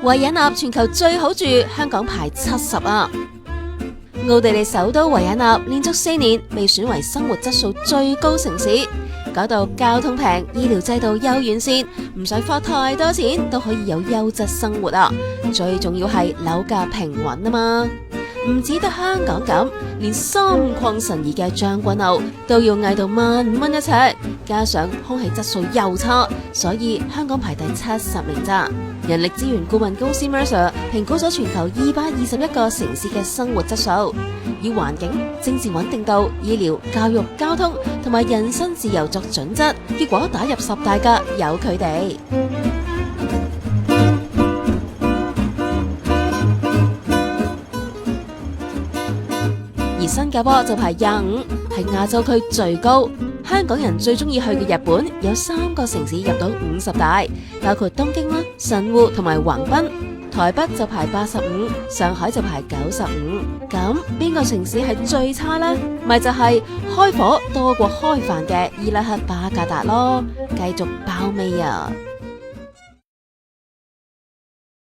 維也納全球最好住，香港排70啊。奧地利首都維也納連續4年被選為生活質素最高城市，搞到交通平、醫療制度又完善，唔使花太多錢都可以有優質生活啊。最重要係樓價平穩啊嘛。唔止得香港咁，連心曠神怡嘅將軍澳都要嗌到15000蚊一尺，加上空氣質素又差，所以香港排第70名咋。人力資源顧問公司 Mercer 評估咗全球221個城市嘅生活質素，以環境、政治穩定度、醫療、教育、交通同埋人身自由作準則，結果打入10大嘅有佢哋。而新加坡就排25，係亞洲區最高。香港人最中意去嘅日本有3個城市入到50大，包括東京啦、神戶同埋橫濱。台北就排85，上海就排95。咁邊個城市係最差呢？咪就係開火多過開飯嘅伊拉克巴格達咯，繼續爆味啊！